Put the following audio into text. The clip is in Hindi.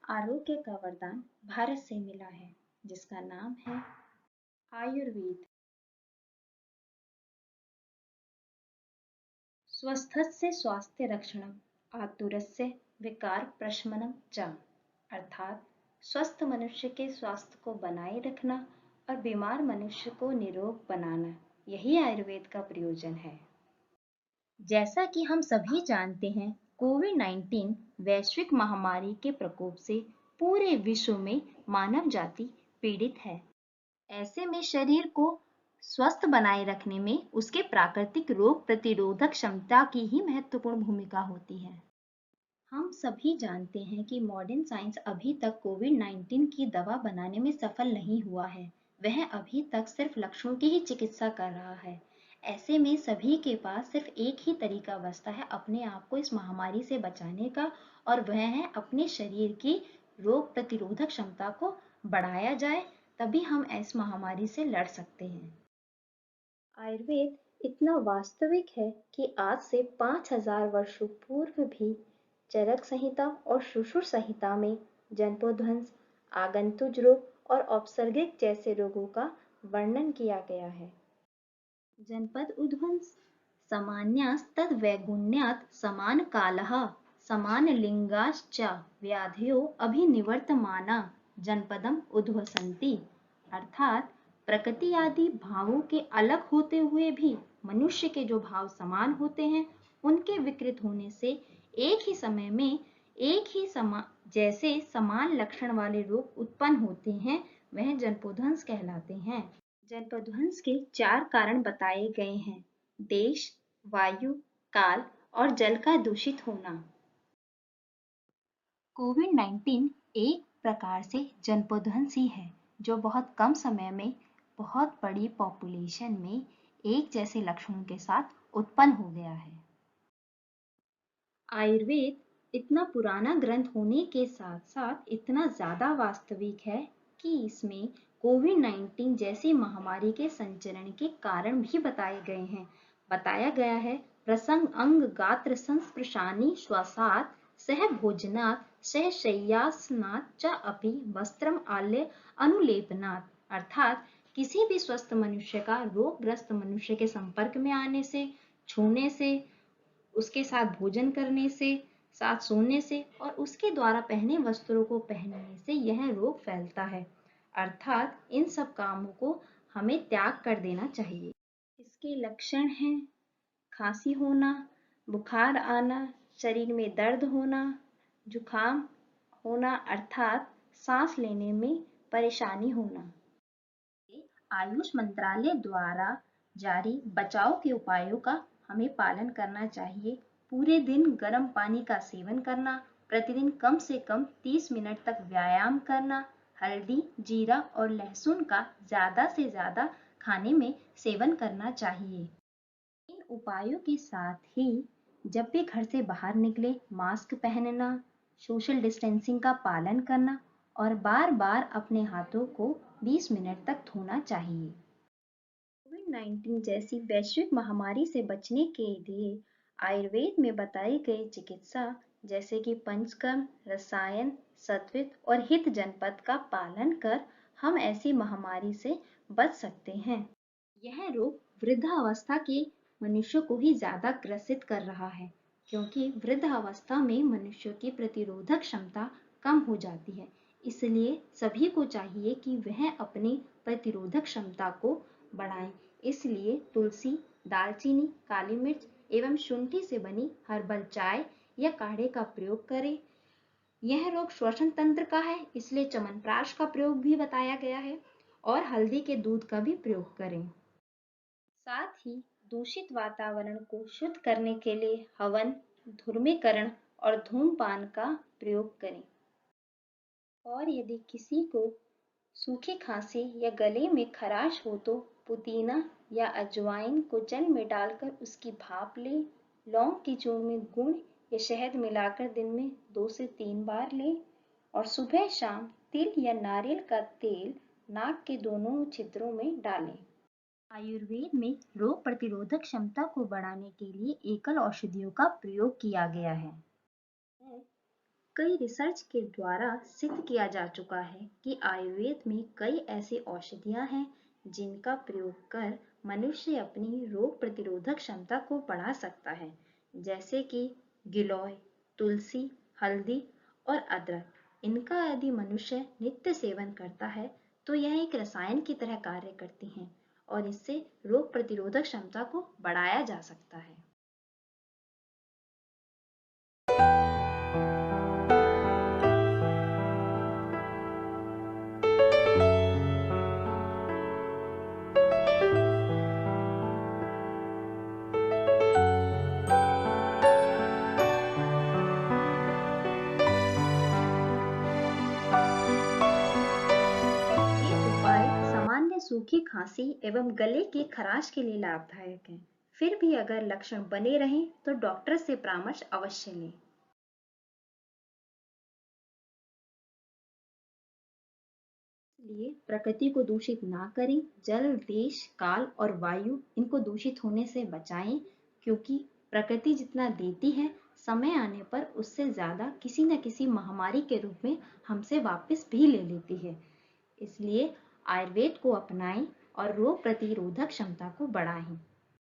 आरोग्य का वरदान भारत से मिला है, जिसका नाम है आयुर्वेद। स्वस्थस्य स्वास्थ्य रक्षणम, आतुरस्य विकार प्रशमनम च। अर्थात स्वस्थ मनुष्य के स्वास्थ्य को बनाए रखना और बीमार मनुष्य को निरोग बनाना, यही आयुर्वेद का प्रयोजन है। जैसा कि हम सभी जानते हैं, कोविड-19 वैश्विक महामारी के प्रकोप से पूरे विश्व में मानव जाति पीड़ित है। ऐसे में शरीर को स्वस्थ बनाए रखने में उसके प्राकृतिक रोग प्रतिरोधक क्षमता की ही महत्वपूर्ण भूमिका होती है। हम सभी जानते हैं कि मॉडर्न साइंस अभी तक कोविड-19 की दवा बनाने में सफल नहीं हुआ है। वह अभी तक सिर्फ लक्षणों की ही चिकित्सा कर रहा है। ऐसे में सभी के पास सिर्फ एक ही तरीका बचता है अपने आप को इस महामारी से बचाने का, और वह है अपने शरीर की रोग प्रतिरोधक क्षमता को बढ़ाया जाए, तभी हम इस महामारी से लड़ सकते हैं। आयुर्वेद इतना वास्तविक है कि आज से 5000 वर्षों पूर्व भी चरक संहिता और सुश्रुत संहिता में जन्पोध्वंस, आगंतुज रोग और औपसर्गिक जैसे रोगों का वर्णन किया गया है। जनपद उद्वंस सामान्यास्तद्वैगुण्यात् समान कालः समान लिंगाश्च व्याधयो अभिनिवर्तमाना जनपदम उद्वसन्ति। अर्थात प्रकृति आदि भावों के अलग होते हुए भी मनुष्य के जो भाव समान होते हैं, उनके विकृत होने से एक ही समय में एक ही जैसे समान लक्षण वाले रोग उत्पन्न होते हैं, वह जनपोध्वंस कहलाते हैं। जनपदध्वंस के 4 कारण बताए गए हैं: देश, वायु, काल और जल का दूषित होना। कोविड-19 एक प्रकार से जनपदध्वंस ही है, जो बहुत कम समय में बहुत बड़ी पॉपुलेशन में एक जैसे लक्षणों के साथ उत्पन्न हो गया है। आयुर्वेद इतना पुराना ग्रंथ होने के साथ साथ इतना ज्यादा वास्तविक है कि इसमें कोविड-19 जैसी महामारी के संचरण के कारण भी बताए गए हैं। बताया गया है, प्रसंग अंग गात्र संस्पृशानि श्वासात् सह भोजनात् सह शय्यासनात् च अपि वस्त्रम आल्य अनुलेपनात्। अर्थात किसी भी स्वस्थ मनुष्य का रोगग्रस्त मनुष्य के संपर्क में आने से, छूने से, उसके साथ भोजन करने से, साथ सोने से और उसके द्वारा पहने वस्त्रों को पहनने से यह रोग फैलता है। अर्थात इन सब कामों को हमें त्याग कर देना चाहिए। इसके लक्षण हैं खांसी होना, बुखार आना, शरीर में दर्द होना, जुखाम होना अर्थात सांस लेने में परेशानी होना। आयुष मंत्रालय द्वारा जारी बचाव के उपायों का हमें पालन करना चाहिए। पूरे दिन गर्म पानी का सेवन करना, प्रतिदिन कम से कम 30 मिनट तक व्यायाम करना, हल्दी, जीरा और लहसुन का ज्यादा से ज्यादा खाने में सेवन करना चाहिए। इन उपायों के साथ ही जब भी घर से बाहर निकले मास्क पहनना, सोशल डिस्टेंसिंग का पालन करना और बार बार अपने हाथों को 20 मिनट तक धोना चाहिए। कोविड-19 जैसी वैश्विक महामारी से बचने के लिए आयुर्वेद में बताई गई चिकित्सा जैसे कि पंचकर्म, रसायन, सत्वित और हित जनपद का पालन कर हम ऐसी महामारी से बच सकते हैं। यह रोग वृद्धावस्था के मनुष्य को ही ज्यादा ग्रसित कर रहा है, क्योंकि वृद्धावस्था में मनुष्य की प्रतिरोधक क्षमता कम हो जाती है। इसलिए सभी को चाहिए कि वह अपनी प्रतिरोधक क्षमता को बढ़ाएं। इसलिए तुलसी, दालचीनी, काली मिर्च एवं शुंठी से बनी हर्बल चाय या काढ़े का प्रयोग करें। यह रोग श्वसन तंत्र का है, इसलिए च्यवनप्राश का प्रयोग भी बताया गया है और हल्दी के दूध का भी प्रयोग करें। साथ ही दूषित वातावरण को शुद्ध करने के लिए हवन, धूम्रीकरण और धूम्रपान का प्रयोग करें। और यदि किसी को सूखी खांसी या गले में खराश हो तो पुदीना या अजवाइन को जल में डालकर उसकी भाप लें। लौंग की चूर्ण में गुड़ या शहद मिलाकर दिन में 2 से 3 बार लें और सुबह शाम तिल या नारियल का तेल नाक के दोनों छिद्रों में डालें। आयुर्वेद में रोग प्रतिरोधक क्षमता को बढ़ाने के लिए एकल औषधियों का प्रयोग किया गया है। कई रिसर्च के द्वारा सिद्ध किया जा चुका है कि आयुर्वेद में कई ऐसी औषधियां हैं जिनका प्रयोग कर मनुष्य अपनी रोग प्रतिरोधक क्षमता को बढ़ा सकता है, जैसे कि गिलोय, तुलसी, हल्दी और अदरक। इनका यदि मनुष्य नित्य सेवन करता है तो यह एक रसायन की तरह कार्य करती हैं और इससे रोग प्रतिरोधक क्षमता को बढ़ाया जा सकता है। ये उपाय सामान्य सूखी खांसी एवं गले की खराश के लिए लाभदायक हैं। फिर भी अगर लक्षण बने रहें तो डॉक्टर से परामर्श अवश्य लें। इसलिए प्रकृति को दूषित ना करें, जल, देश, काल और वायु इनको दूषित होने से बचाएं, क्योंकि प्रकृति जितना देती है समय आने पर उससे ज्यादा किसी न किसी महामारी के रूप में हमसे वापस भी ले लेती है। इसलिए आयुर्वेद को अपनाएं और रोग प्रतिरोधक क्षमता को बढ़ाएं।